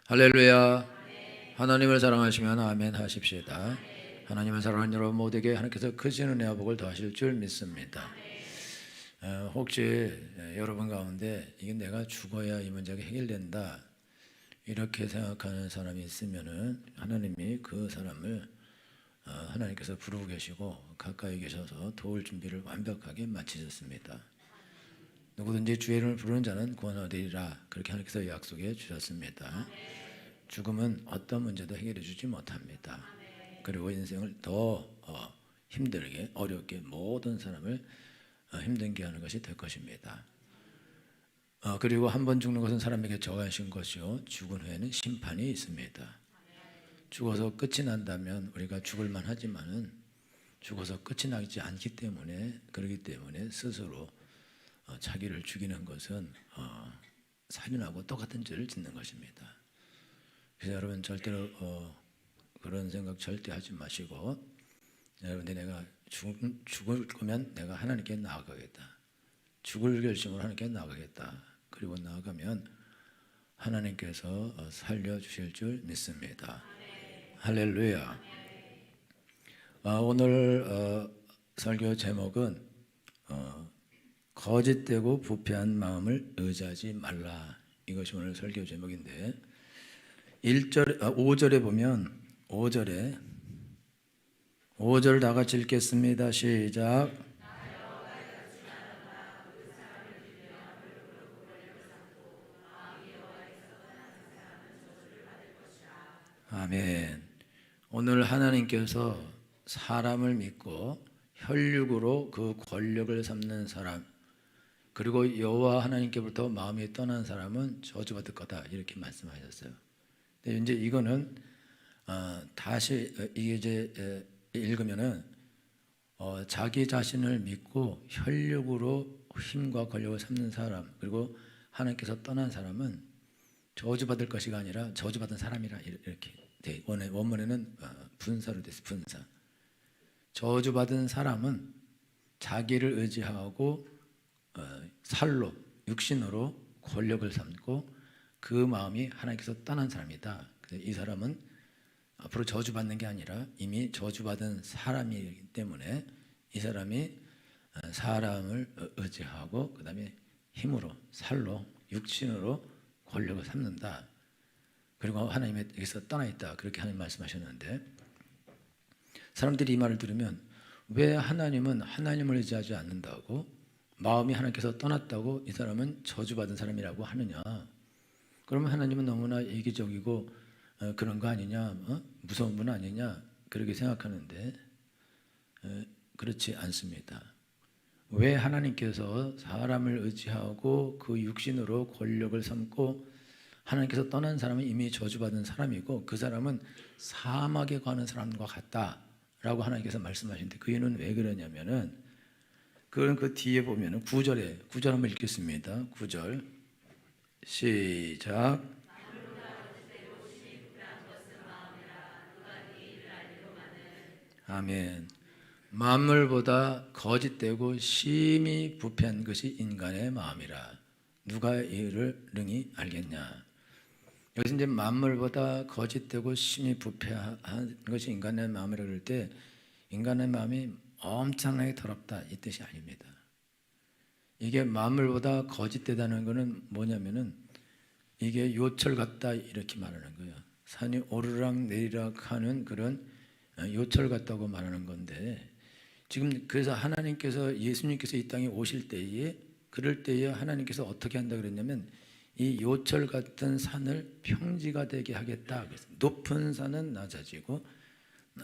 할렐루야. 하나님을 사랑하시면 아멘 하십시다. 하나님을 사랑하는 여러분 모두에게 하나님께서 크신 은혜와 복을 더하실 줄 믿습니다. 혹시 여러분 가운데 이게 내가 죽어야 이 문제가 해결된다 이렇게 생각하는 사람이 있으면은 하나님이 그 사람을 하나님께서 부르고 계시고 가까이 계셔서 도울 준비를 완벽하게 마치셨습니다. 누구든지 주의 이름을 부르는 자는 구원 얻으리라 그렇게 하나님께서 약속해 주셨습니다. 죽음은 어떤 문제도 해결해 주지 못합니다. 그리고 인생을 더 힘들게 어렵게 모든 사람을 힘들게 하는 것이 될 것입니다. 그리고 한 번 죽는 것은 사람에게 정하신 것이요 죽은 후에는 심판이 있습니다. 죽어서 끝이 난다면 우리가 죽을 만하지만은 죽어서 끝이 나지 않기 때문에 그렇기 때문에 스스로 자기를 죽이는 것은 살인하고 똑같은 죄를 짓는 것입니다. 그래서 여러분 절대로 그런 생각 절대 하지 마시고 여러분들 내가 죽을 거면 내가 하나님께 나아가겠다. 죽을 결심을 하나님께 나아가겠다. 그리고 나아가면 하나님께서 살려주실 줄 믿습니다. 할렐루야. 오늘 설교 제목은 거짓되고 부패한 마음을 의지하지 말라. 이것이 오늘 설교 제목인데 5절에 보면 5절 다 같이 읽겠습니다. 시작. 아멘. 오늘 하나님께서 사람을 믿고 혈육으로 그 권력을 삼는 사람 그리고 여호와 하나님께로부터 마음이 떠난 사람은 저주받을 거다 이렇게 말씀하셨어요. 근데 이제 이거는 다시 이게 이제 읽으면은 자기 자신을 믿고 혈육으로 힘과 권력을 삼는 사람 그리고 하나님께서 떠난 사람은 저주받을 것이가 아니라 저주받은 사람이라 이렇게 돼. 원문에는 분사로 됐어요. 분사. 저주받은 사람은 자기를 의지하고 살로 육신으로 권력을 삼고 그 마음이 하나님께서 떠난 사람이다. 그래서 이 사람은 앞으로 저주받는 게 아니라 이미 저주받은 사람이기 때문에 이 사람이 사람을 의지하고 그 다음에 힘으로 살로 육신으로 권력을 삼는다. 그리고 하나님에게서 떠나 있다. 그렇게 하나님 말씀하셨는데 사람들이 이 말을 들으면 왜 하나님은 하나님을 의지하지 않는다고 마음이 하나님께서 떠났다고 이 사람은 저주받은 사람이라고 하느냐. 그러면 하나님은 너무나 이기적이고 그런 거 아니냐, 무서운 분 아니냐 그렇게 생각하는데 그렇지 않습니다. 왜 하나님께서 사람을 의지하고 그 육신으로 권력을 삼고 하나님께서 떠난 사람은 이미 저주받은 사람이고 그 사람은 사막에 가는 사람과 같다라고 하나님께서 말씀하시는데 그 이유는 왜 그러냐면은 그 뒤에 보면은 9절 한번 읽겠습니다. 9절 시작. 아멘. 만물보다 거짓되고 심히 부패한 것이 인간의 마음이라 누가 이를 능히 알겠냐. 여기서 이제 만물보다 거짓되고 심히 부패한 것이 인간의 마음이라 그럴 때 인간의 마음이 엄청나게 더럽다 이 뜻이 아닙니다. 이게 만물보다 거짓되다는 것은 뭐냐면은 이게 요철 같다 이렇게 말하는 거예요. 산이 오르락 내리락 하는 그런 요철 같다고 말하는 건데 지금 그래서 하나님께서 예수님께서 이 땅에 오실 때에 그럴 때에 하나님께서 어떻게 한다 그랬냐면 이 요철 같은 산을 평지가 되게 하겠다. 그래서 높은 산은 낮아지고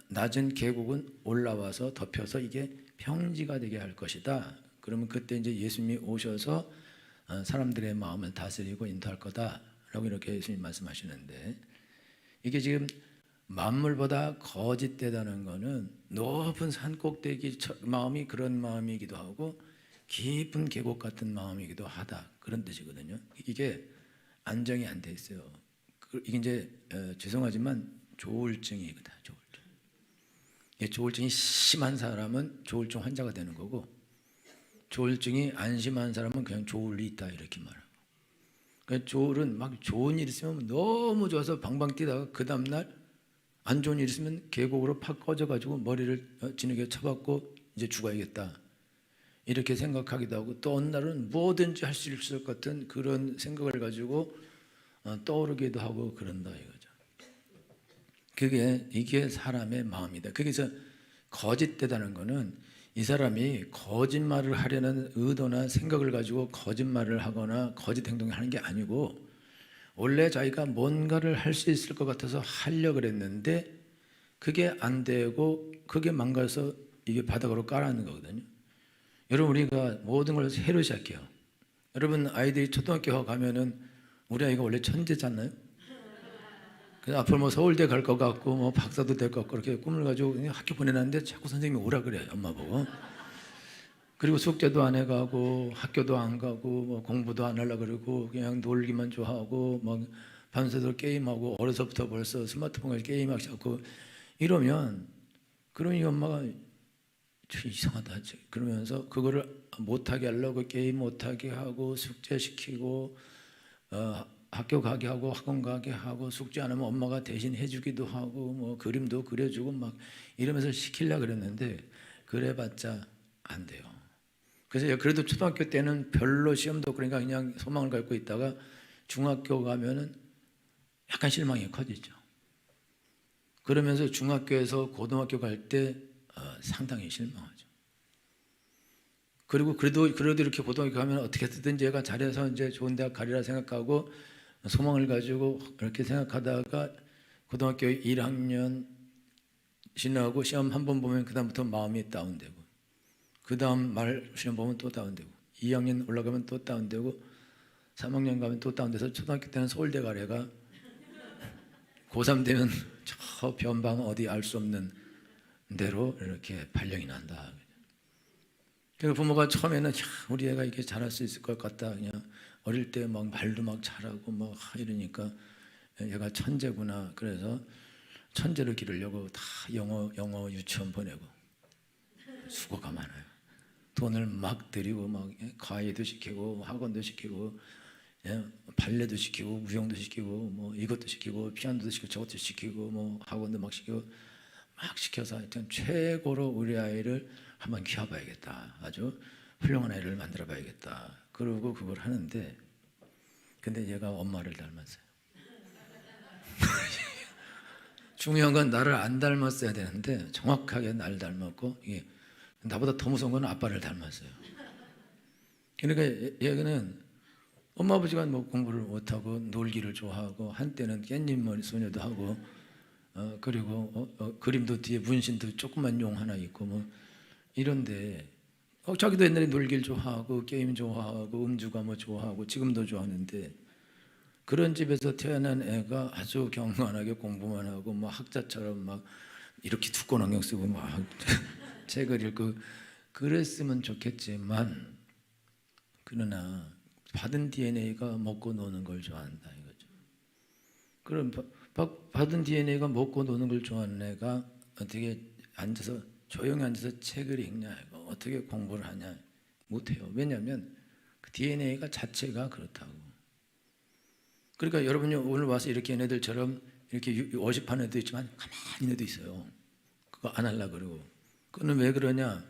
낮은 계곡은 올라와서 덮여서 이게 평지가 되게 할 것이다. 그러면 그때 이제 예수님이 오셔서 사람들의 마음을 다스리고 인도할 거다라고 이렇게 예수님 말씀하시는데 이게 지금 만물보다 거짓되다는 것은 높은 산 꼭대기 마음이 그런 마음이기도 하고 깊은 계곡 같은 마음이기도 하다 그런 뜻이거든요. 이게 안정이 안 돼 있어요. 이게 이제 죄송하지만 조울증이거든. 조울증이 심한 사람은 조울증 환자가 되는 거고 조울증이 안 심한 사람은 그냥 조울이 있다 이렇게 말하고 졸은 막 좋은 일 있으면 너무 좋아서 방방 뛰다가 그 다음날 안 좋은 일 있으면 계곡으로 팍 꺼져가지고 머리를 진흙에 쳐박고 이제 죽어야겠다 이렇게 생각하기도 하고, 또 어느 날은 뭐든지 할 수 있을 것 같은 그런 생각을 가지고 떠오르기도 하고 그런다 이거죠. 이게 사람의 마음이다. 그래서 거짓되다는 거는 이 사람이 거짓말을 하려는 의도나 생각을 가지고 거짓말을 하거나 거짓 행동을 하는 게 아니고, 원래 자기가 뭔가를 할 수 있을 것 같아서 하려고 그랬는데 그게 안 되고 그게 망가져서 이게 바닥으로 깔아앉는 거거든요. 여러분, 우리가 모든 걸 새로 시작해요. 여러분, 아이들이 초등학교 가면은 우리 아이가 원래 천재잖아요. 그래서 앞으로 뭐 서울대 갈 것 같고 뭐 박사도 될 것 같고 그렇게 꿈을 가지고 그냥 학교 보내놨는데 자꾸 선생님이 오라 그래요, 엄마 보고. 그리고 숙제도 안 해가고 학교도 안 가고 뭐 공부도 안 하려고 그러고 그냥 놀기만 좋아하고 막 밤새도록 게임하고 어려서부터 벌써 스마트폰에 게임하기 시작하고 이러면, 그러니 엄마가 이상하다 그러면서 그거를 못하게 하려고 게임 못하게 하고 숙제시키고 학교 가게 하고 학원 가게 하고, 숙제 안 하면 엄마가 대신 해주기도 하고 뭐 그림도 그려주고 막 이러면서 시키려고 그랬는데 그래봤자 안 돼요. 그래서 그래도 초등학교 때는 별로 시험도 그러니까 그냥 소망을 갖고 있다가 중학교 가면은 약간 실망이 커지죠. 그러면서 중학교에서 고등학교 갈 때 상당히 실망하죠. 그리고 그래도 이렇게 고등학교 가면 어떻게 해서든지 얘가 잘해서 이제 좋은 대학 가리라 생각하고 소망을 가지고 이렇게 생각하다가 고등학교 1학년 지나고 시험 한 번 보면 그 다음부터 마음이 다운되고, 그 다음 말 시험 보면 또 다운되고, 2학년 올라가면 또 다운되고, 3학년 가면 또 다운돼서 초등학교 때는 서울대 가래가 고3 되면 저 변방 어디 알 수 없는 대로 이렇게 발령이 난다. 그러니까 부모가 처음에는 우리 애가 이렇게 잘할 수 있을 것 같다, 그냥 어릴 때 막 말도 막 잘하고 막 이러니까 얘가 천재구나. 그래서 천재로 기르려고 다 영어 유치원 보내고 수고가 많아요. 돈을 막 들이고 막 과외도 시키고 학원도 시키고 발레도 시키고 무용도 시키고 뭐 이것도 시키고 피아노도 시키고 저것도 시키고 뭐 학원도 막 시키고 막 시켜서 하여튼 최고로 우리 아이를 한번 키워봐야겠다, 아주 훌륭한 아이를 만들어 봐야겠다 그러고 그걸 하는데, 근데 얘가 엄마를 닮았어요. 중요한 건 나를 안 닮았어야 되는데 정확하게 나를 닮았고, 이게 나보다 더 무서운 건 아빠를 닮았어요. 그러니까 얘는 엄마 아버지가 뭐 공부를 못하고 놀기를 좋아하고 한때는 깻잎머리 소녀도 하고 그리고 그림도 뒤에 문신도 조그만 용 하나 있고 뭐 이런데 자기도 옛날에 놀기를 좋아하고 게임 좋아하고 음주가 뭐 좋아하고 지금도 좋아하는데, 그런 집에서 태어난 애가 아주 경건하게 공부만 하고 뭐 학자처럼 막 이렇게 두꺼운 안경 쓰고 막 책을 읽고 그랬으면 좋겠지만, 그러나 받은 DNA가 먹고 노는 걸 좋아한다 이거죠. 그럼 받은 DNA가 먹고 노는 걸 좋아하는 애가 어떻게 앉아서 조용히 앉아서 책을 읽냐, 어떻게 공부를 하냐, 못해요. 왜냐하면 그 DNA가 자체가 그렇다고. 그러니까 여러분이 오늘 와서 이렇게 얘네들처럼 이렇게 워십하는 애도 있지만 가만히 있는 애도 있어요. 그거 안 하려고 그러고. 그거는 왜 그러냐,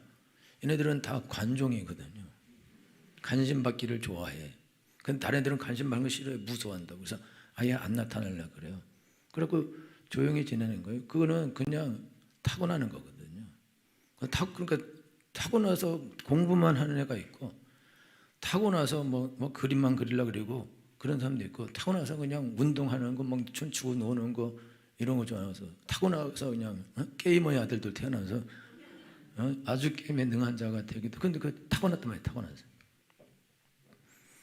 얘네들은 다 관종이거든요. 관심 받기를 좋아해. 근데 다른 애들은 관심 받는 거 싫어해, 무서워한다고. 그래서 아예 안 나타나려고 그래요. 그래갖고 조용히 지내는 거예요. 그거는 그냥 타고나는 거거든요. 그러니까 타고나서 공부만 하는 애가 있고, 타고나서 뭐 그림만 그리려고 그러고 그런 사람도 있고, 타고나서 그냥 운동하는 거, 막 춤추고 노는 거 이런 거 좋아해서, 타고나서 그냥 게이머의 아들도 태어나서 아주 게임에 능한 자가 되기도. 근데 그 타고났단 말이에요. 타고나서.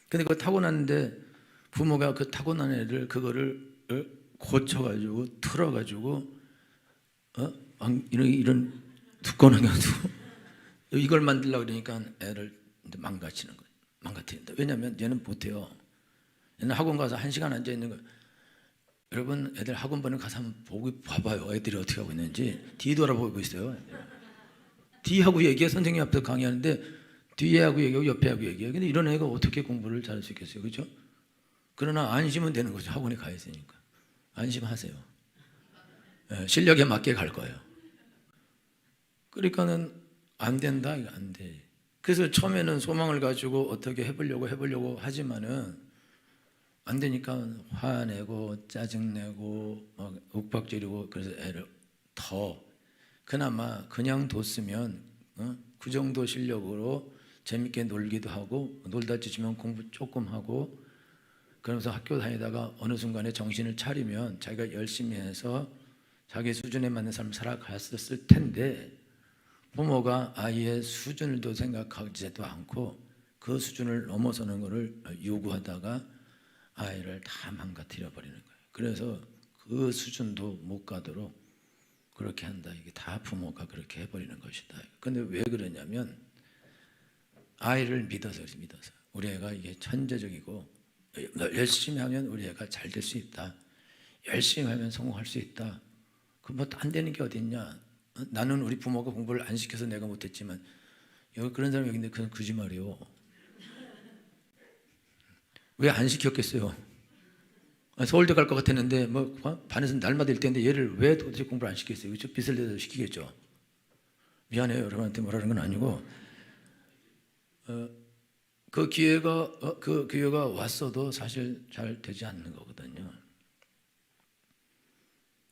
근데 그거 타고났는데 부모가 그 타고난 애를 그거를 고쳐가지고 틀어가지고 이런 두꺼운 안경 쓰고 이걸 만들려고 그러니까 애를 망가뜨리는 거예요. 망가뜨린다. 왜냐하면 얘는 못해요. 얘는 학원 가서 1시간 앉아 있는 거예요. 여러분, 애들 학원 보는 가서 한번 봐봐요. 애들이 어떻게 하고 있는지. 뒤돌아보고 있어요. 뒤하고 얘기해. 선생님 앞에서 강의하는데 뒤에 하고 얘기하고 옆에 하고 얘기해요. 근데 이런 애가 어떻게 공부를 잘할 수 있겠어요, 그렇죠? 그러나 안심은 되는 거죠. 학원에 가 있으니까. 안심하세요. 실력에 맞게 갈 거예요. 그러니까는 안 된다, 이거 안 돼. 그래서 처음에는 소망을 가지고 어떻게 해보려고 하지만은 안 되니까 화내고 짜증내고 막 윽박지르고, 그래서 애를 더 그나마 그냥 뒀으면 그 정도 실력으로 재밌게 놀기도 하고, 놀다 지치면 공부 조금 하고, 그러면서 학교 다니다가 어느 순간에 정신을 차리면 자기가 열심히 해서 자기 수준에 맞는 삶을 살아갔었을 텐데, 부모가 아이의 수준을도 생각하지도 않고 그 수준을 넘어서는 것을 요구하다가 아이를 다 망가뜨려 버리는 거예요. 그래서 그 수준도 못 가도록 그렇게 한다. 이게 다 부모가 그렇게 해버리는 것이다. 근데 왜 그러냐면 아이를 믿어서 우리 애가 이게 천재적이고 열심히 하면 우리 애가 잘 될 수 있다. 열심히 하면 성공할 수 있다. 그 뭐 안 되는 게 어딨냐. 나는 우리 부모가 공부를 안 시켜서 내가 못했지만, 여기 그런 사람이 여기 있는데 그건 거짓말이요. 왜 안 시켰겠어요? 서울대 갈 것 같았는데 뭐 반에서 날마다 1대인데 얘를 왜 도대체 공부를 안 시켰어요? 그렇죠? 빚을 내서 시키겠죠. 미안해요, 여러분한테 뭐라는 건 아니고, 그 기회가 왔어도 사실 잘 되지 않는 거거든요.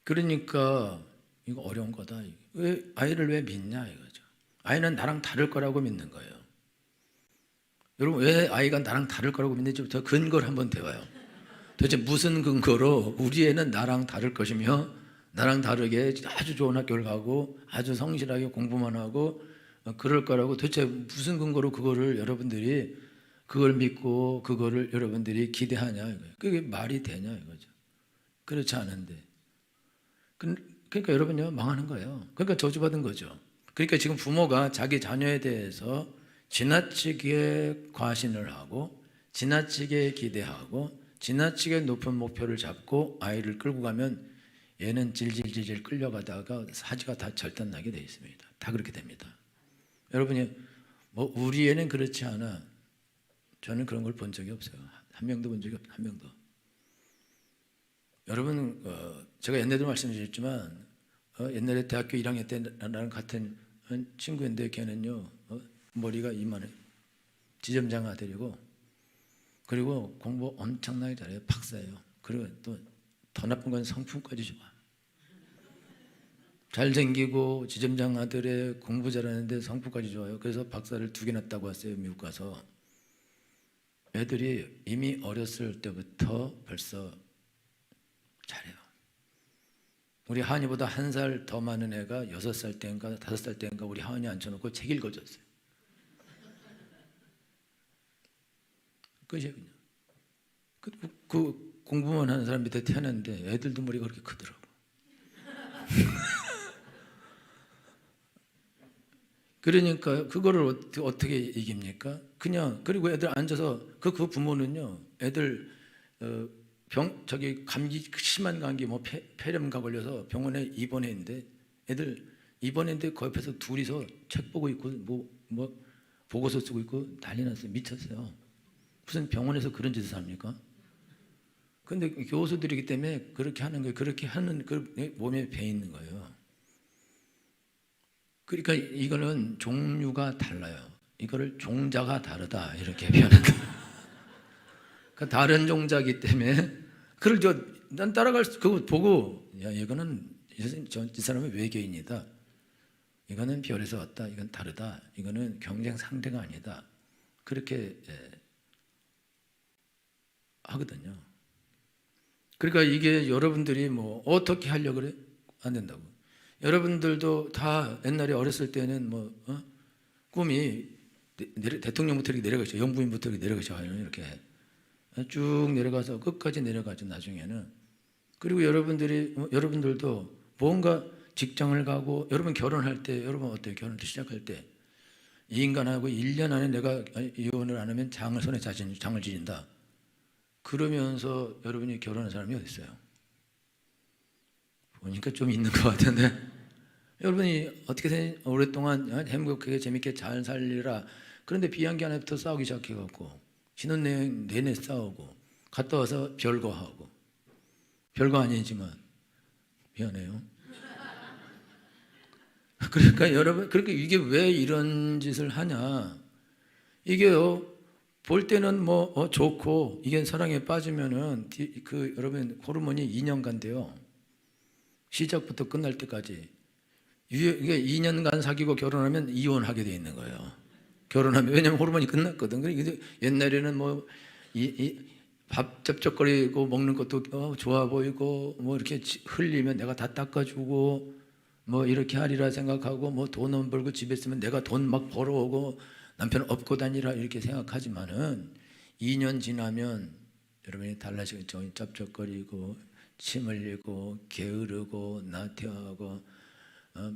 그러니까 이거 어려운 거다. 왜 아이를 왜 믿냐 이거죠. 아이는 나랑 다를 거라고 믿는 거예요. 여러분, 왜 아이가 나랑 다를 거라고 믿는지부터 근거를 한번 대봐요. 도대체 무슨 근거로 우리 애는 나랑 다를 것이며 나랑 다르게 아주 좋은 학교를 가고 아주 성실하게 공부만 하고 그럴 거라고, 도대체 무슨 근거로 그거를 여러분들이 그걸 믿고 그거를 여러분들이 기대하냐 이거예요. 그게 말이 되냐 이거죠. 그렇지 않은데. 그러니까 여러분요, 망하는 거예요. 그러니까 저주받은 거죠. 그러니까 지금 부모가 자기 자녀에 대해서 지나치게 과신을 하고 지나치게 기대하고 지나치게 높은 목표를 잡고 아이를 끌고 가면 얘는 질질질질 끌려가다가 사지가 다 절단나게 돼 있습니다. 다 그렇게 됩니다. 여러분이 뭐 우리 애는 그렇지 않아. 저는 그런 걸 본 적이 없어요. 한 명도 본 적이 없어요. 한 명도. 여러분, 제가 옛날에도 말씀드렸지만 옛날에 대학교 1학년 때 나랑 같은 친구인데 걔는요 머리가 이만해, 지점장 아들이고, 그리고 공부 엄청나게 잘해요. 박사예요. 그리고 또 더 나쁜 건 성품까지 좋아. 잘생기고 지점장 아들에 공부 잘하는데 성품까지 좋아요. 그래서 박사를 2개나 따고 왔어요. 미국 가서. 애들이 이미 어렸을 때부터 벌써 잘해요. 우리 하은이보다 1살 더 많은 애가 6살 때인가 5살 때인가 우리 하은이 앉혀놓고 책 읽어줬어요. 끝이에요. 그냥. 그 공부만 하는 사람 밑에 태어났는데 애들도 머리가 그렇게 크더라고. 그러니까 그거를 어떻게 이깁니까? 그냥. 그리고 애들 앉아서 그 부모는요 애들 감기, 심한 감기 뭐 폐렴가 걸려서 병원에 입원했는데 애들 입원했는데 그 옆에서 둘이서 책 보고 있고 뭐 보고서 쓰고 있고 난리 났어요. 미쳤어요. 무슨 병원에서 그런 짓을 합니까? 근데 교수들이기 때문에 그렇게 하는 거예요. 그렇게 하는 그 몸에 배 있는 거예요. 그러니까 이거는 종류가 달라요. 이거를 종자가 다르다 이렇게 표현한다. 그 다른 종자이기 때문에 그걸 난 따라갈 수, 그거 보고 야 이거는 이 사람은 외계인이다. 이거는 별에서 왔다. 이건 다르다. 이거는 경쟁 상대가 아니다. 그렇게 하거든요. 그러니까 이게 여러분들이 뭐 어떻게 하려고 그래? 안 된다고. 여러분들도 다 옛날에 어렸을 때는 꿈이 대통령부터 이렇게 내려가죠. 영부인부터 이렇게 내려가죠. 이렇게 쭉 내려가서 끝까지 내려가죠. 나중에는. 그리고 여러분들도 뭔가 직장을 가고, 여러분 결혼할 때 여러분 어때요? 결혼을 시작할 때 이 인간하고 1년 안에 내가 이혼을 안 하면 장을 지진다. 그러면서 여러분이 결혼한 사람이 어디 있어요? 보니까 좀 있는 것 같은데. 여러분이 어떻게 오랫동안 행복하게 재밌게 잘 살리라. 그런데 비행기 안에부터 싸우기 시작해갖고 신혼여행 내내 싸우고 갔다 와서 별거하고, 별거 아니지만 미안해요. 그러니까 여러분, 그렇게 이게 왜 이런 짓을 하냐? 이게요, 볼 때는 뭐 좋고, 이게 사랑에 빠지면은 여러분 호르몬이 2년간 돼요. 시작부터 끝날 때까지. 이게 2년간 사귀고 결혼하면 이혼하게 돼 있는 거예요. 결혼하면. 왜냐면 호르몬이 끝났거든. 그러니까 옛날에는 밥 쩝쩝거리고 먹는 것도 좋아 보이고, 뭐 이렇게 흘리면 내가 다 닦아주고, 뭐 이렇게 하리라 생각하고, 뭐 돈은 벌고 집에 있으면 내가 돈 막 벌어오고 남편 업고 다니라 이렇게 생각하지만은 2년 지나면 여러분이 달라지겠죠. 쩝쩝거리고 침 흘리고 게으르고 나태하고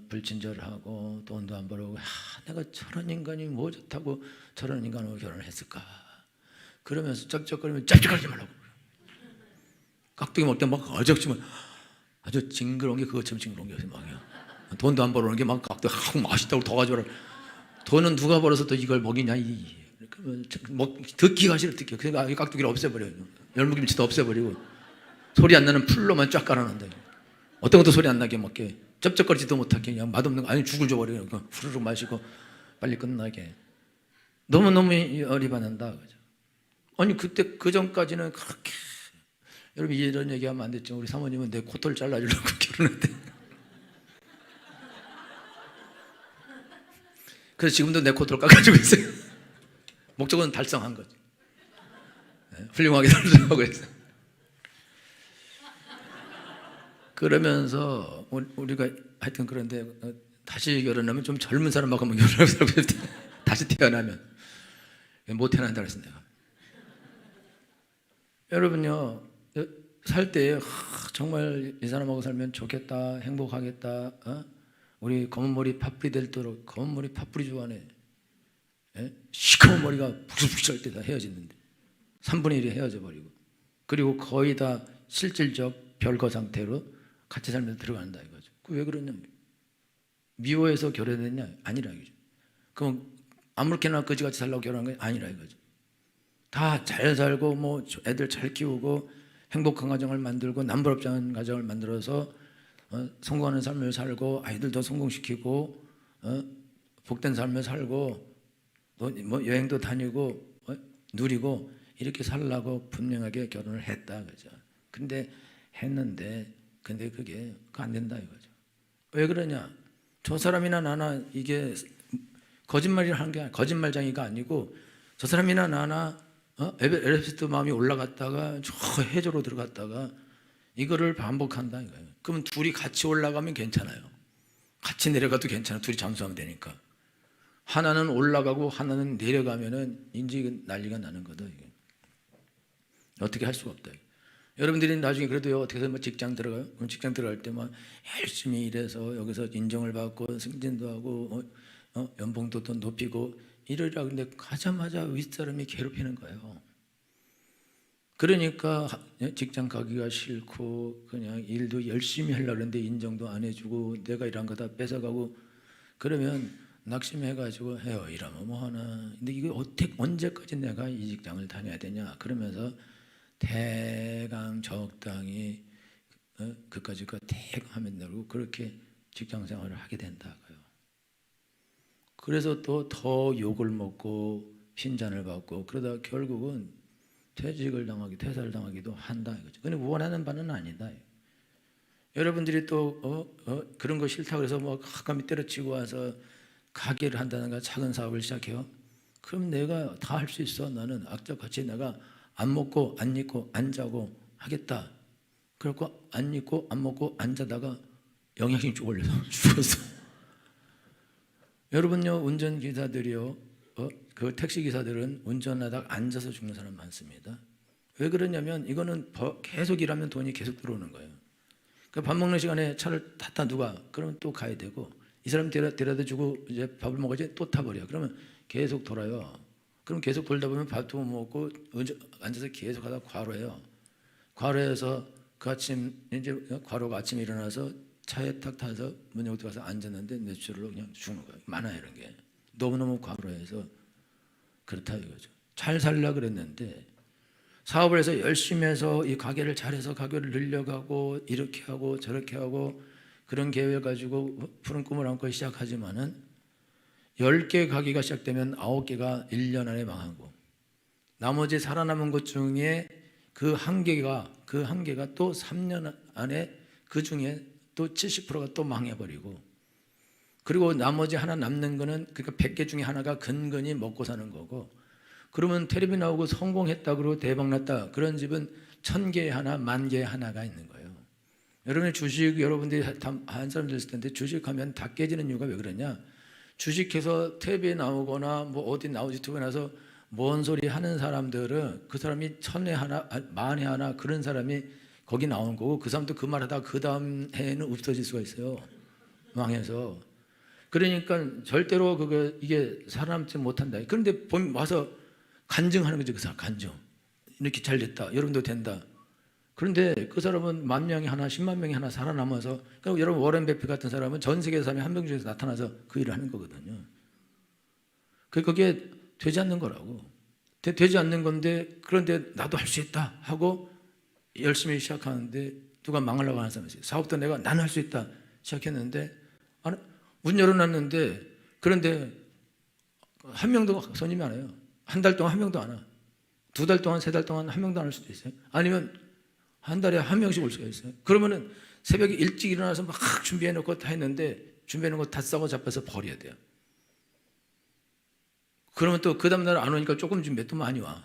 불친절하고 돈도 안 벌어오고, 내가 저런 인간이 뭐 좋다고 저런 인간하고 결혼을 했을까? 그러면서 쩝쩝거리면 쩝쩝거리지 말라고. 깍두기 먹을 때 막 어적지면 아주 징그러운 게 그것처럼 징그러운 게 막이야. 돈도 안 벌어오는 게 막 깍두기 맛있다고 더 가져와라. 돈은 누가 벌어서 또 이걸 먹이냐? 듣기가 싫어, 듣기. 그러니까 이 깍두기를 없애버려요. 열무김치도 없애버리고 소리 안 나는 풀로만 쫙 깔아놓는다. 어떤 것도 소리 안 나게 먹게, 쩝쩝거리지도 못하게, 그냥 맛없는 거 아니 죽을 줘버려요. 후루룩 마시고 빨리 끝나게. 너무너무 열이 받는다. 아니 그때 그 전까지는 그렇게, 여러분 이런 얘기하면 안 됐죠. 우리 사모님은 내 코털 잘라주려고 결혼했대. 그래서 지금도 내 코털 깎아주고 있어요. 목적은 달성한 거죠. 훌륭하게 달성하고 있어요. 그러면서 우리가 하여튼 그런데 다시 결혼하면 좀 젊은 사람하고 한번 결혼하고 다시 태어나면 못 태어난다 그랬어 내가. 여러분요, 살 때 정말 이 사람하고 살면 좋겠다, 행복하겠다, 우리 검은 머리 팥뿌리 될도록. 검은 머리 팥뿌리 좋아하네. 시커먼 머리가 북실북실 때 다 헤어지는데 3분의 1이 헤어져 버리고, 그리고 거의 다 실질적 별거 상태로 같이 살면서 들어간다 이거죠. 왜 그러냐면 미워해서 결혼했냐? 아니라 이거죠. 그럼 아무렇게나 거지같이 살라고 결혼한 거 아니라 이거죠. 다 잘 살고 뭐 애들 잘 키우고 행복한 가정을 만들고 남부럽지 않은 가정을 만들어서 성공하는 삶을 살고 아이들도 성공시키고 복된 삶을 살고 뭐 여행도 다니고 누리고 이렇게 살라고 분명하게 결혼을 했다 그죠. 근데 그게 안 된다 이거죠. 왜 그러냐? 저 사람이나 나나 이게 거짓말을 한 게 거짓말쟁이가 아니고, 저 사람이나 나나 에베레스트 마음이 올라갔다가 저 해저로 들어갔다가 이거를 반복한다 이거예요. 그러면 둘이 같이 올라가면 괜찮아요. 같이 내려가도 괜찮아. 둘이 잠수하면 되니까. 하나는 올라가고 하나는 내려가면은 인지 난리가 나는 거다 이게. 어떻게 할 수가 없다. 여러분들이 나중에 그래도 어떻게 해서 뭐 직장 들어가요? 그럼 직장 들어갈 때 막 열심히 일해서 여기서 인정을 받고 승진도 하고 연봉도 더 높이고 이러라. 근데 가자마자 윗사람이 괴롭히는 거예요. 그러니까 직장 가기가 싫고 그냥 일도 열심히 하려고 하는데 인정도 안 해주고 내가 일한 거 다 뺏어가고 그러면 낙심해가지고 해요. 일하면 뭐하나. 근데 이거 언제까지 내가 이 직장을 다녀야 되냐. 그러면서 대강 적당히 그까짓 거 대강 하면 되고 그렇게 직장 생활을 하게 된다고요. 그래서 또 더 욕을 먹고 핀잔을 받고 그러다 결국은 퇴직을 당하기, 퇴사를 당하기도 한다 이거죠. 근데 원하는 바는 아니다. 여러분들이 또 그런 거 싫다 그래서 뭐 가끔히 때려치고 와서 가게를 한다든가 작은 사업을 시작해요. 그럼 내가 다 할 수 있어. 나는 악착같이 내가 안 먹고 안 입고 안 자고 하겠다. 그래갖고 안 입고 안 먹고 안 자다가 영양실조 쭉 올려서 죽었어. 여러분요, 운전기사들이요, 그 택시기사들은 운전하다가 앉아서 죽는 사람 많습니다. 왜 그러냐면 이거는 계속 일하면 돈이 계속 들어오는 거예요. 그러니까 밥 먹는 시간에 차를 탔다 누가 그러면 또 가야 되고, 이 사람 데려다 주고 이제 밥을 먹어야지 또 타버려. 그러면 계속 돌아요. 그럼 계속 돌다 보면 밥도 못 먹고 앉아서 계속 하다 과로해요. 과로해서 그 아침 이제 과로가 아침에 일어나서 차에 탁 타서 문 열고 가서 앉았는데 뇌출혈로 그냥 죽는 거예요. 많아요 이런 게. 너무너무 과로해서 그렇다 이거죠. 잘 살려고 그랬는데 사업을 해서 열심히 해서 이 가게를 잘해서 가게를 늘려가고 이렇게 하고 저렇게 하고 그런 계획을 가지고 푸른 꿈을 안고 시작하지만은 10개 가게가 시작되면 9개가 1년 안에 망하고 나머지 살아남은 것 중에 그 한 개가 또 3년 안에 그 중에 또 70%가 또 망해버리고 그리고 나머지 하나 남는 거는 그러니까 100개 중에 하나가 근근히 먹고 사는 거고 그러면 텔레비 나오고 성공했다 그러고 대박 났다 그런 집은 1000개에 하나 10,000개에 하나가 있는 거예요. 여러분의 주식 여러분들이 한 사람 들었을 텐데 주식하면 다 깨지는 이유가 왜 그러냐? 주식해서 텔레비에 나오거나 뭐 어디 나오고 유튜브에 나와서 뭔 소리 하는 사람들은 그 사람이 1000회 하나 10,000회 하나 그런 사람이 거기 나온 거고 그 사람도 그 말하다가 그 다음 해에는 없어질 수가 있어요. 망해서. 그러니까 절대로 이게 살아남지 못한다. 그런데 와서 간증하는 거죠. 그 사람 간증. 이렇게 잘 됐다. 여러분도 된다. 그런데 그 사람은 10,000명이 하나 10만 명이 하나 살아남아서 그러니까 여러분 워렌 버핏 같은 사람은 전 세계 사람이 한 명 중에서 나타나서 그 일을 하는 거거든요. 그게 되지 않는 거라고. 되지 않는 건데 그런데 나도 할 수 있다 하고 열심히 시작하는데 누가 망하려고 하는 사람이 있어요. 사업도 나는 할 수 있다 시작했는데 문 열어놨는데 그런데 한 명도 손님이 안 와요. 한 달 동안 한 명도 안 와. 2달 동안 3달 동안 한 명도 안 올 수도 있어요. 아니면 한 달에 한 명씩 올 수가 있어요. 그러면은 새벽에 일찍 일어나서 막 준비해놓고 다 했는데 준비해놓은 거 다 싸고 잡아서 버려야 돼요. 그러면 또 그 다음날 안 오니까 조금 준비해 또 많이 와.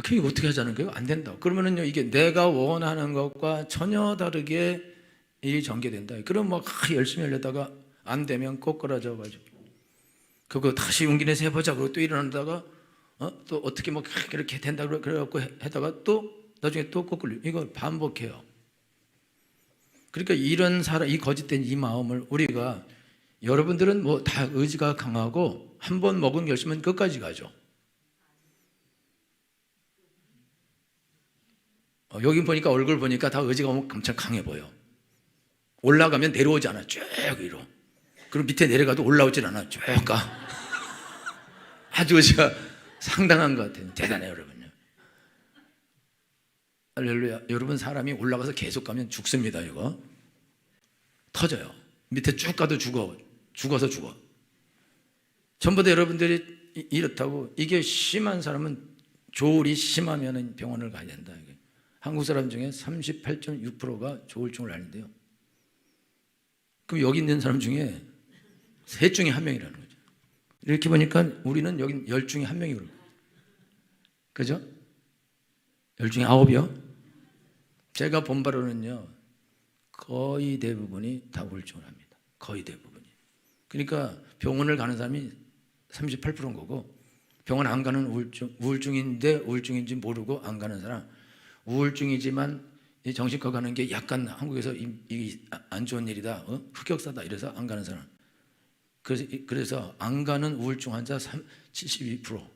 그게 어떻게 하자는 거예요? 안 된다. 그러면은요 이게 내가 원하는 것과 전혀 다르게 일이 전개된다. 그럼 막 열심히 하려다가 안 되면 꼬꾸라져 가지고 그거 다시 용기 내서 해보자. 그러고 또 일어나다가 또 어떻게 뭐 이렇게 된다 그래갖고 하다가 또 나중에 또 거꾸로 이거 반복해요. 그러니까 이런 이 거짓된 이 마음을 우리가 여러분들은 뭐 다 의지가 강하고 한 번 먹은 결심은 끝까지 가죠. 여기 보니까 얼굴 보니까 다 의지가 엄청 강해 보여. 올라가면 내려오지 않아. 쭉 위로. 그리고 밑에 내려가도 올라오질 않아. 쭉 가. 아주 의지가 상당한 것 같아요. 대단해요, 여러분요. 할렐루야. 여러분 사람이 올라가서 계속 가면 죽습니다. 이거 터져요. 밑에 쭉 가도 죽어서 죽어. 전부 다 여러분들이 이렇다고. 이게 심한 사람은 조울이 심하면 병원을 가야 된다. 이게. 한국 사람 중에 38.6%가 조울증을 앓는데요. 그럼 여기 있는 사람 중에 3 중에 1명이라는 거죠. 이렇게 보니까 우리는 여기 10 중에 1명이거든요. 그죠? 10 중에 9이요. 제가 본 바로는요, 거의 대부분이 다 우울증을 합니다. 거의 대부분이. 그러니까 병원을 가는 사람이 38%인 거고, 병원 안 가는 우울증인데 우울증인지 모르고 안 가는 사람, 우울증이지만 이 정신과 가는 게 약간 한국에서 안 좋은 일이다, 흑역사다 이래서 안 가는 사람. 그래서 안 가는 우울증 환자 72%,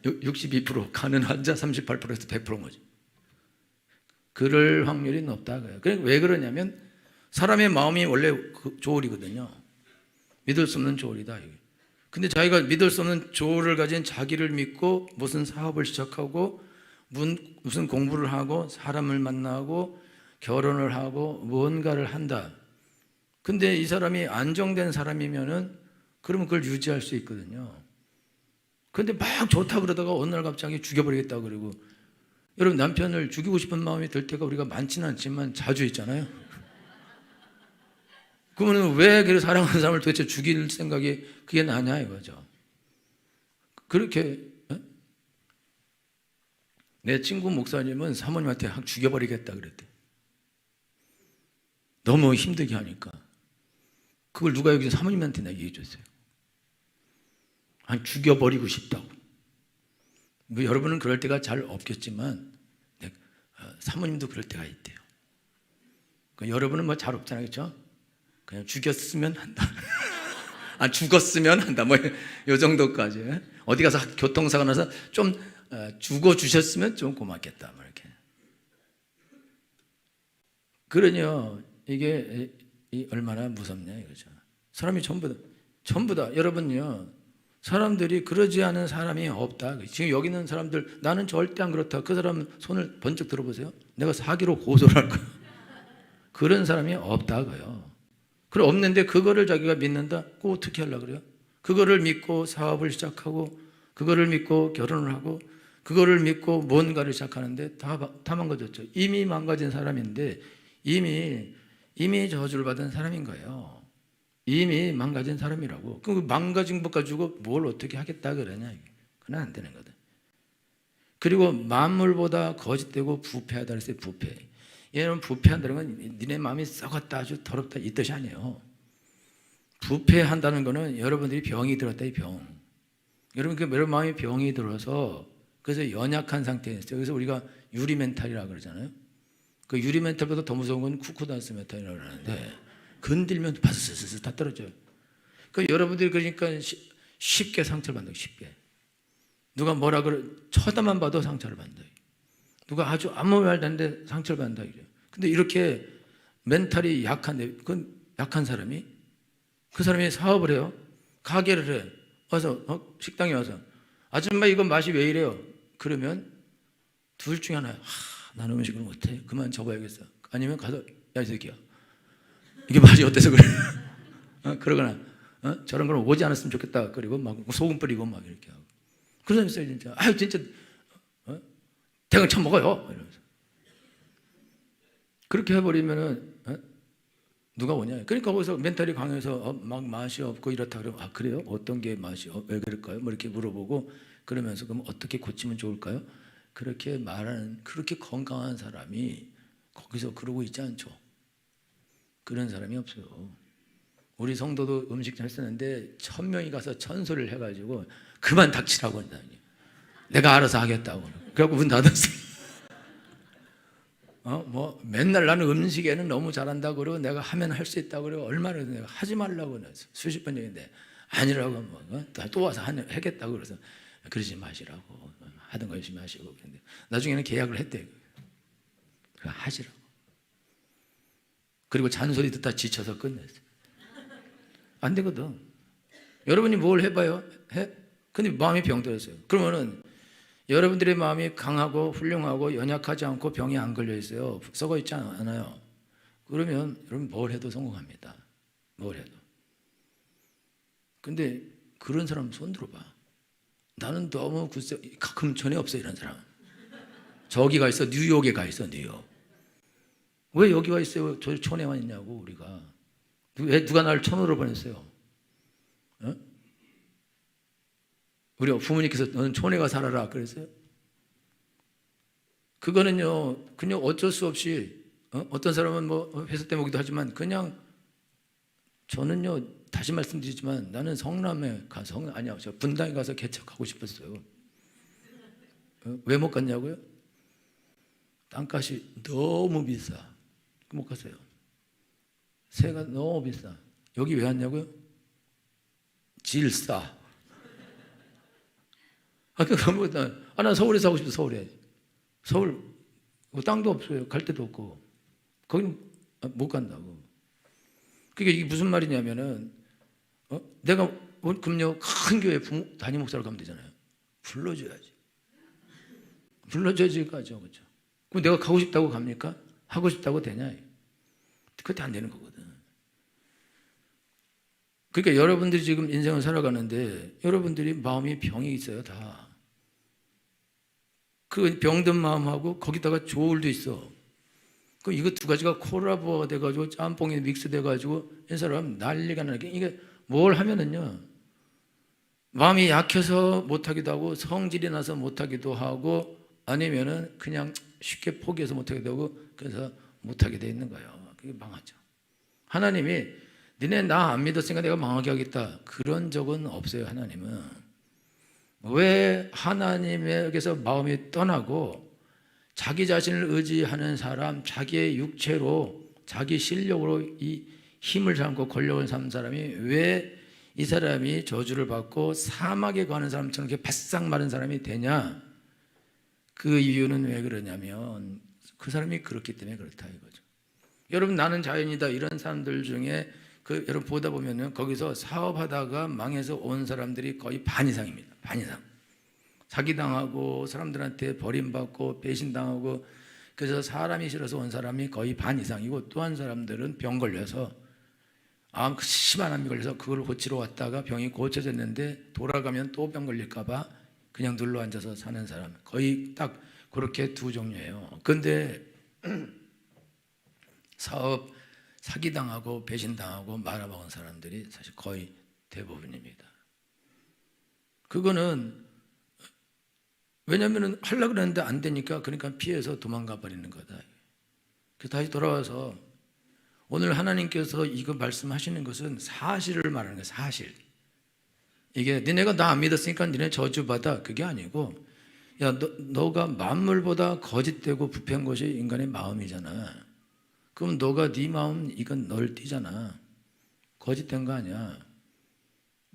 62% 가는 환자 38%에서 100%인 거죠. 그럴 확률이 높다. 그러니까 왜 그러냐면 사람의 마음이 원래 조울이거든요. 믿을 수 없는 조울이다. 근데 자기가 믿을 수 없는 조울을 가진 자기를 믿고 무슨 사업을 시작하고 무슨 공부를 하고 사람을 만나고 결혼을 하고 무언가를 한다. 근데 이 사람이 안정된 사람이면은 그러면 그걸 유지할 수 있거든요. 근데 막 좋다 그러다가 어느 날 갑자기 죽여버리겠다 그러고, 여러분 남편을 죽이고 싶은 마음이 들 때가 우리가 많지는 않지만 자주 있잖아요. 그러면 왜 그 사랑하는 사람을 도대체 죽일 생각이 그게 나냐 이거죠. 그렇게 내 친구 목사님은 사모님한테 확 죽여버리겠다 그랬대. 너무 힘들게 하니까. 그걸 누가 여기서 사모님한테 얘기해 줬어요. 죽여버리고 싶다고. 뭐 여러분은 그럴 때가 잘 없겠지만 사모님도 그럴 때가 있대요. 여러분은 뭐 잘 없잖아요, 그렇죠? 그냥 죽였으면 한다. 죽었으면 한다. 뭐 이 정도까지. 어디 가서 교통사고 나서 좀 죽어주셨으면 좀 고맙겠다. 뭐 이렇게. 그러니요, 이게 얼마나 무섭냐 이거죠. 사람이 전부 다 여러분요, 사람들이 그러지 않은 사람이 없다. 지금 여기 있는 사람들 나는 절대 안 그렇다. 그 사람 손을 번쩍 들어보세요. 내가 사기로 고소를 할 거야. 그런 사람이 없다고요. 그럼 없는데 그거를 자기가 믿는다? 그거 어떻게 하려고 그래요? 그거를 믿고 사업을 시작하고 그거를 믿고 결혼을 하고 그거를 믿고 뭔가를 시작하는데 다 망가졌죠. 이미 망가진 사람인데 이미 저주를 받은 사람인 거예요. 이미 망가진 사람이라고. 그 망가진 것 가지고 뭘 어떻게 하겠다 그러냐. 그건 안 되는 거다. 그리고 만물보다 거짓되고 부패하다 그랬어요. 부패. 얘는 부패한다는 건 니네 마음이 썩었다 아주 더럽다 이 뜻이 아니에요. 부패한다는 거는 여러분들이 병이 들었다 이 병. 여러분 마음이 병이 들어서 그래서 연약한 상태에 있어요. 그래서 우리가 유리 멘탈이라고 그러잖아요. 그 유리 멘탈보다 더 무서운 건 쿠쿠단스 멘탈이라고 그러는데 건들면 바스스스 다 떨어져요. 그 여러분들이 그러니까 쉽게 상처를 받는 거예요. 쉽게. 누가 뭐라 그래 쳐다만 봐도 상처를 받는다. 누가 아주 아무 말도 안 돼 상처를 받는다. 근데 이렇게 멘탈이 약한데 그건 약한 사람이 그 사람이 사업을 해요. 가게를 해. 와서 식당에 와서 아줌마 이거 맛이 왜 이래요? 그러면 둘 중에 하나야. 나는 음식을 못해. 그만 접어야겠어. 아니면 가서 야 이 새끼야 이게 맛이 어때서 그래? 그러거나 저런 걸 오지 않았으면 좋겠다. 그리고 막 소금 뿌리고 막 이렇게 하고. 그런 사람 있어요 진짜. 아유 진짜 대강 처먹어요. 이러면서 그렇게 해버리면은 누가 오냐? 그러니까 거기서 멘탈이 강해서 막 맛이 없고 이렇다 그러면 그래요? 어떤 게 맛이 왜 그럴까요? 뭐 이렇게 물어보고 그러면서 그럼 어떻게 고치면 좋을까요? 그렇게 말하는 그렇게 건강한 사람이 거기서 그러고 있지 않죠. 그런 사람이 없어요. 우리 성도도 음식 잘 쓰는데 1000명이 가서 천소리를 해가지고 그만 닥치라고 한다. 내가 알아서 하겠다고. 그래갖고 문 닫았어요. 뭐 맨날 나는 음식에는 너무 잘한다 그러고 내가 하면 할 수 있다 그러고 얼마나 내가 하지 말라고 수십 번 얘기했는데 아니라고 또 와서 하겠다고 그래서 그러지 마시라고 하던 거 열심히 하시고 그런데 나중에는 계약을 했대요. 하시라고. 그리고 잔소리 듣다 지쳐서 끝냈어요. 안 되거든. 여러분이 뭘 해봐요? 해? 근데 마음이 병들었어요. 그러면은 여러분들의 마음이 강하고 훌륭하고 연약하지 않고 병이 안 걸려 있어요. 썩어 있지 않아요. 그러면 여러분 뭘 해도 성공합니다. 뭘 해도. 근데 그런 사람 손 들어봐. 나는 너무 글쎄 가끔 전에 없어 이런 사람. 저기 가 있어. 뉴욕에 가 있어. 뉴욕. 왜 여기 와 있어요? 저 촌에만 있냐고 우리가. 왜 누가 나를 촌으로 보냈어요? 우리 부모님께서 너는 촌에 가 살아라 그랬어요? 그거는요 그냥 어쩔 수 없이 어떤 사람은 뭐 회사 때문이기도 하지만 그냥 저는요 다시 말씀드리지만 나는 성남에 가서 저 분당에 가서 개척하고 싶었어요. 왜 못 갔냐고요? 땅값이 너무 비싸. 못 갔어요. 세가 너무 비싸. 여기 왜 왔냐고요? 질싸. 난 서울에 사고 싶어. 서울에. 서울 땅도 없어요. 갈 데도 없고 거기는 못 간다고. 그게 이게 무슨 말이냐면은 내가 금요 큰 교회 담임 목사로 가면 되잖아요. 불러줘야지. 불러줘야지 가죠, 그렇죠? 그럼 내가 가고 싶다고 갑니까? 하고 싶다고 되냐? 그때 안 되는 거거든. 그러니까 여러분들이 지금 인생을 살아가는데 여러분들이 마음이 병이 있어요, 다. 그 병든 마음하고 거기다가 조울도 있어. 그 이거 두 가지가 콜라보가 돼가지고 짬뽕이 믹스돼가지고 이 사람 난리가 나게. 이게 뭘 하면은요 마음이 약해서 못하기도 하고 성질이 나서 못하기도 하고 아니면은 그냥 쉽게 포기해서 못하기도 하고 그래서 못하게 돼 있는 거예요. 그게 망하죠. 하나님이 니네 나 안 믿었으니까 내가 망하게 하겠다 그런 적은 없어요. 하나님은. 왜 하나님에게서 마음이 떠나고 자기 자신을 의지하는 사람, 자기의 육체로 자기 실력으로 이 힘을 삼고 권력을 삼는 사람이 왜 이 사람이 저주를 받고 사막에 가는 사람처럼 이렇게 바싹 마른 사람이 되냐? 그 이유는 왜 그러냐면 그 사람이 그렇기 때문에 그렇다 이거죠. 여러분 나는 자연이다 이런 사람들 중에 여러분 보다 보면은 거기서 사업하다가 망해서 온 사람들이 거의 반 이상입니다. 반 이상. 사기당하고 사람들한테 버림받고 배신당하고, 그래서 사람이 싫어서 온 사람이 거의 반 이상이고, 또 한 사람들은 병 걸려서 심한 암이 걸려서 그걸 고치러 왔다가 병이 고쳐졌는데 돌아가면 또 병 걸릴까 봐 그냥 눌러 앉아서 사는 사람, 거의 딱 그렇게 두 종류예요. 그런데 사업 사기당하고 배신당하고 말아먹은 사람들이 사실 거의 대부분입니다. 그거는 왜냐하면 하려고 그랬는데 안 되니까, 그러니까 피해서 도망가 버리는 거다. 그래서 다시 돌아와서 오늘 하나님께서 이거 말씀하시는 것은 사실을 말하는 거예요. 사실. 이게 니네가 나 안 믿었으니까 니네 저주받아, 그게 아니고, 야, 너가 만물보다 거짓되고 부패한 것이 인간의 마음이잖아. 그럼 너가 네 마음, 이건 널 띠잖아. 거짓된 거 아니야.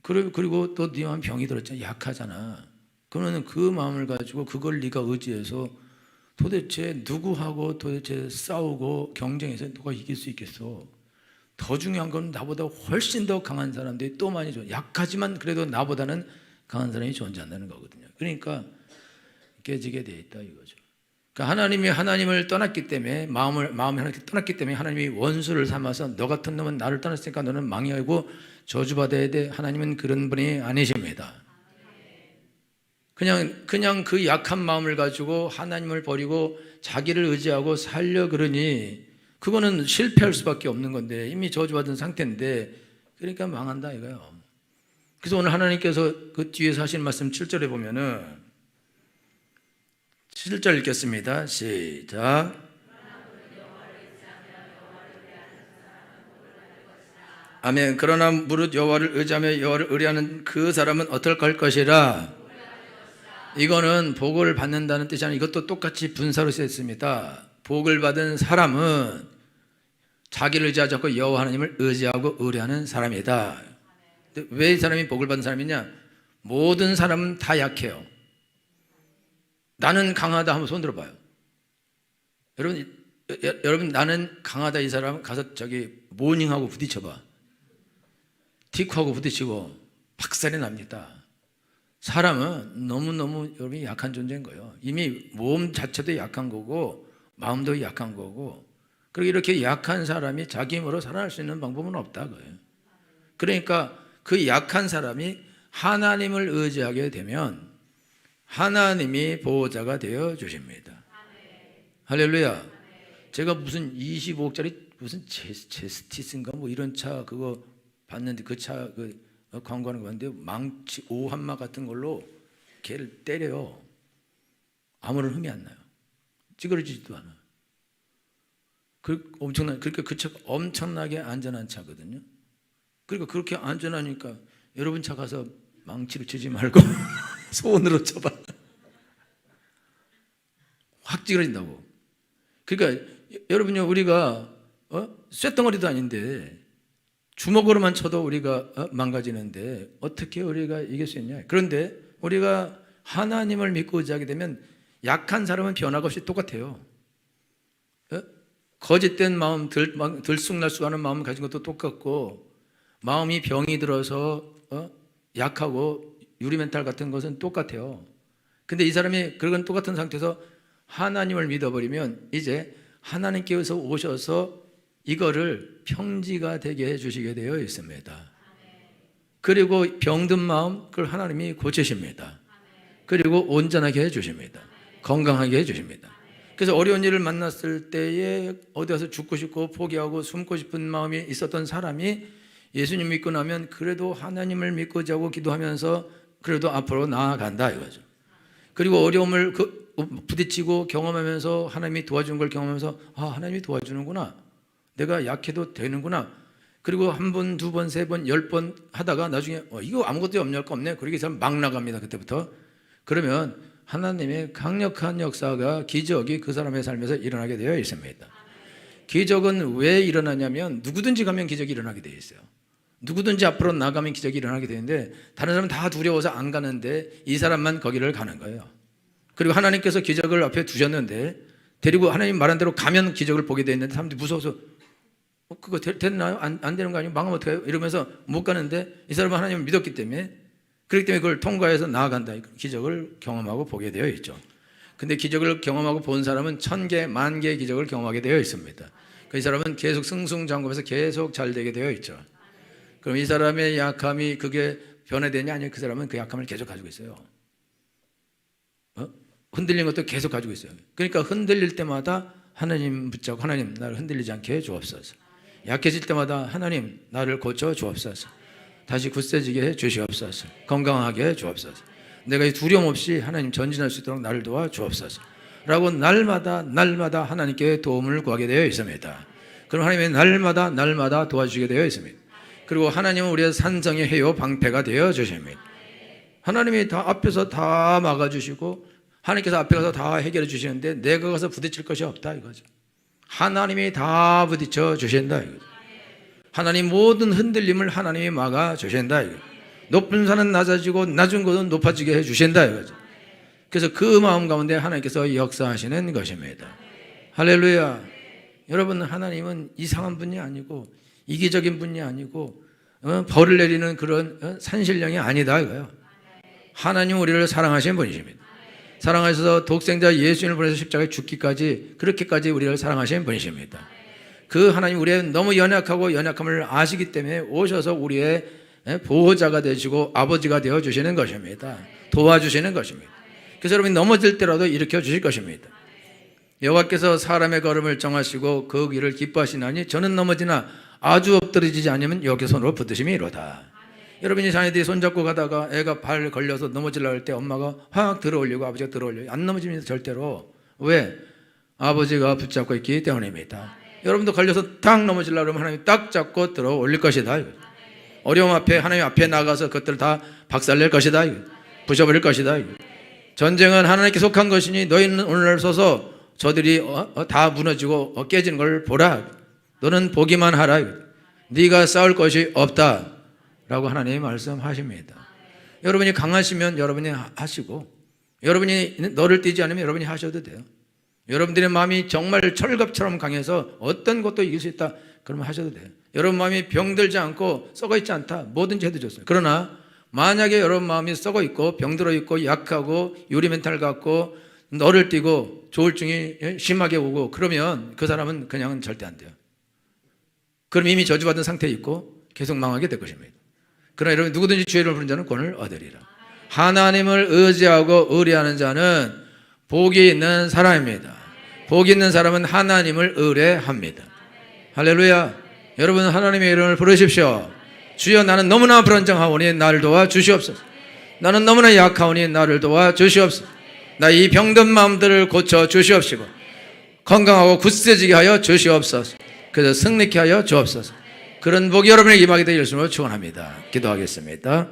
그리고 또 네 마음 병이 들었잖아. 약하잖아. 그러면 그 마음을 가지고 그걸 네가 의지해서 도대체 누구하고 도대체 싸우고 경쟁해서 누가 이길 수 있겠어? 더 중요한 건 나보다 훨씬 더 강한 사람들이 또 많이 약하지만 그래도 나보다는 강한 사람이 존재한다는 거거든요. 그러니까 깨지게 돼 있다 이거죠. 그러니까 하나님이 하나님을 떠났기 때문에, 마음이 하나님께 떠났기 때문에 하나님이 원수를 삼아서 너 같은 놈은 나를 떠났으니까 너는 망해하고 저주받아야 돼. 하나님은 그런 분이 아니십니다. 그냥 그 약한 마음을 가지고 하나님을 버리고 자기를 의지하고 살려 그러니 그거는 실패할 수밖에 없는 건데, 이미 저주받은 상태인데, 그러니까 망한다 이거예요. 그래서 오늘 하나님께서 그 뒤에서 하신 말씀 7절에 보면은, 7절 읽겠습니다. 시작. 아멘. 그러나 무릇 여호와를 의지하며 여호와를 의뢰하는 그 사람은 어떨 것이라. 이거는 복을 받는다는 뜻이 아니라 이것도 똑같이 분사로 쓰였습니다. 복을 받은 사람은 자기를 의지하지 않고 여호와 하나님을 의지하고 의뢰하는 사람이다. 왜 이 사람이 복을 받은 사람이냐? 모든 사람은 다 약해요. 나는 강하다 하면 손 들어봐요. 여러분 나는 강하다 이 사람 가서 모닝하고 부딪혀봐. 티쿠하고 부딪히고 박살이 납니다. 사람은 너무너무 여러분이 약한 존재인 거예요. 이미 몸 자체도 약한 거고 마음도 약한 거고, 그리고 이렇게 약한 사람이 자기 힘으로 살아날 수 있는 방법은 없다 거예요. 그러니까 그 약한 사람이 하나님을 의지하게 되면 하나님이 보호자가 되어 주십니다. 할렐루야. 제가 무슨 25억짜리 무슨 제스티스인가 뭐 이런 차 그거 봤는데, 그 차 광고하는 거 봤는데 망치 오한마 같은 걸로 걔를 때려요. 아무런 흠이 안 나요. 찌그러지지도 않아. 그러니까 그 차가 엄청나게 안전한 차거든요. 그러니까 그렇게 안전하니까 여러분 차 가서 망치로 치지 말고 손으로 쳐봐. 확 찌그러진다고. 그러니까 여러분요, 우리가 쇳덩어리도 아닌데 주먹으로만 쳐도 우리가 망가지는데 어떻게 우리가 이길 수 있냐. 그런데 우리가 하나님을 믿고 의지하게 되면 약한 사람은 변화가 없이 똑같아요. 거짓된 마음, 들쑥날쑥하는 마음을 가진 것도 똑같고, 마음이 병이 들어서 약하고 유리멘탈 같은 것은 똑같아요. 근데 이 사람이 그런 똑같은 상태에서 하나님을 믿어버리면 이제 하나님께서 오셔서 이거를 평지가 되게 해주시게 되어 있습니다. 그리고 병든 마음, 그걸 하나님이 고치십니다. 그리고 온전하게 해주십니다. 건강하게 해주십니다. 그래서 어려운 일을 만났을 때에 어디 가서 죽고 싶고 포기하고 숨고 싶은 마음이 있었던 사람이 예수님 믿고 나면 그래도 하나님을 믿고 자고 기도하면서 그래도 앞으로 나아간다 이거죠. 그리고 어려움을 부딪히고 경험하면서 하나님이 도와주는 걸 경험하면서 하나님이 도와주는구나. 내가 약해도 되는구나. 그리고 한 번, 두 번, 세 번, 10번 하다가 나중에 이거 아무것도 없네. 그러기 사람 막 나갑니다. 그때부터. 그러면 하나님의 강력한 역사가, 기적이 그 사람의 삶에서 일어나게 되어 있습니다. 기적은 왜 일어나냐면 누구든지 가면 기적이 일어나게 되어 있어요. 누구든지 앞으로 나가면 기적이 일어나게 되는데 다른 사람은 다 두려워서 안 가는데 이 사람만 거기를 가는 거예요. 그리고 하나님께서 기적을 앞에 두셨는데 데리고 하나님 말한 대로 가면 기적을 보게 되어 있는데 사람들이 무서워서 그거 됐나요? 안 되는 거 아니에요? 망하면 어떡해요? 이러면서 못 가는데 이 사람은 하나님을 믿었기 때문에, 그렇기 때문에 그걸 통과해서 나아간다. 기적을 경험하고 보게 되어 있죠. 근데 기적을 경험하고 본 사람은 1000개, 10,000개의 기적을 경험하게 되어 있습니다. 그 이 사람은 계속 승승장구해서 계속 잘 되게 되어 있죠. 그럼 이 사람의 약함이 그게 변화되냐? 아니요. 그 사람은 그 약함을 계속 가지고 있어요. 흔들린 것도 계속 가지고 있어요. 그러니까 흔들릴 때마다 하나님 붙잡고, 하나님 나를 흔들리지 않게 해 주옵소서. 약해질 때마다 하나님 나를 고쳐 주옵소서. 다시 굳세지게 해 주시옵소서. 건강하게 해 주옵소서. 내가 두려움 없이 하나님 전진할 수 있도록 나를 도와 주옵소서 라고 날마다 하나님께 도움을 구하게 되어 있습니다. 그럼 하나님의 날마다 도와주시게 되어 있습니다. 그리고 하나님은 우리의 산성의 해요 방패가 되어 주십니다. 하나님이 다 앞에서 다 막아주시고 하나님께서 앞에 가서 다 해결해 주시는데 내가 가서 부딪힐 것이 없다 이거죠. 하나님이 다 부딪혀 주신다 이거죠. 하나님 모든 흔들림을 하나님이 막아 주신다 이거죠. 높은 산은 낮아지고 낮은 곳은 높아지게 해 주신다 이거죠. 그래서 그 마음 가운데 하나님께서 역사하시는 것입니다. 할렐루야. 여러분, 하나님은 이상한 분이 아니고 이기적인 분이 아니고 벌을 내리는 그런 산신령이 아니다 이거예요. 하나님 우리를 사랑하신 분이십니다. 사랑하셔서 독생자 예수님을 보내서 십자가에 죽기까지, 그렇게까지 우리를 사랑하신 분이십니다. 그 하나님, 우리의 너무 연약하고 연약함을 아시기 때문에 오셔서 우리의 보호자가 되시고 아버지가 되어주시는 것입니다. 도와주시는 것입니다. 그래서 여러분이 넘어질 때라도 일으켜 주실 것입니다. 여호와께서 사람의 걸음을 정하시고 그 길을 기뻐하시나니 저는 넘어지나 아주 엎드러지지 않으면 여기 손으로 붙드심이로다. 여러분이 자녀들이 손잡고 가다가 애가 발 걸려서 넘어지려고 할 때 엄마가 확 들어올리고 아버지가 들어올려요. 안 넘어집니다 절대로. 왜? 아버지가 붙잡고 있기 때문입니다. 여러분도 걸려서 딱 넘어지려고 하면 하나님이 딱 잡고 들어올릴 것이다. 어려움 앞에 하나님 앞에 나가서 그것들을 다 박살낼 것이다. 부셔버릴 것이다. 전쟁은 하나님께 속한 것이니 너희는 오늘날 서서 저들이 다 무너지고 깨지는 걸 보라. 너는 보기만 하라. 네가 싸울 것이 없다 라고 하나님이 말씀하십니다. 여러분이 강하시면 여러분이 하시고, 여러분이 너를 뛰지 않으면 여러분이 하셔도 돼요. 여러분들의 마음이 정말 철갑처럼 강해서 어떤 것도 이길 수 있다 그러면 하셔도 돼요. 여러분 마음이 병들지 않고 썩어 있지 않다, 뭐든지 해도 좋습니다. 그러나 만약에 여러분 마음이 썩어 있고 병들어 있고 약하고 유리 멘탈 갖고 너를 뛰고 조울증이 심하게 오고 그러면 그 사람은 그냥은 절대 안 돼요. 그럼 이미 저주받은 상태에 있고 계속 망하게 될 것입니다. 그러나 여러분, 누구든지 주의 이름을 부르는 자는 구원을 얻으리라. 하나님을 의지하고 의뢰하는 자는 복이 있는 사람입니다. 복이 있는 사람은 하나님을 의뢰합니다. 할렐루야. 여러분, 하나님의 이름을 부르십시오. 주여, 나는 너무나 불안정하오니 나를 도와 주시옵소서. 나는 너무나 약하오니 나를 도와 주시옵소서. 나 이 병든 마음들을 고쳐 주시옵시고 건강하고 굳세지게 하여 주시옵소서. 그래서 승리케 하여 주옵소서. 그런 복이 여러분에게 임하게 되길 주님으로 축원합니다. 기도하겠습니다.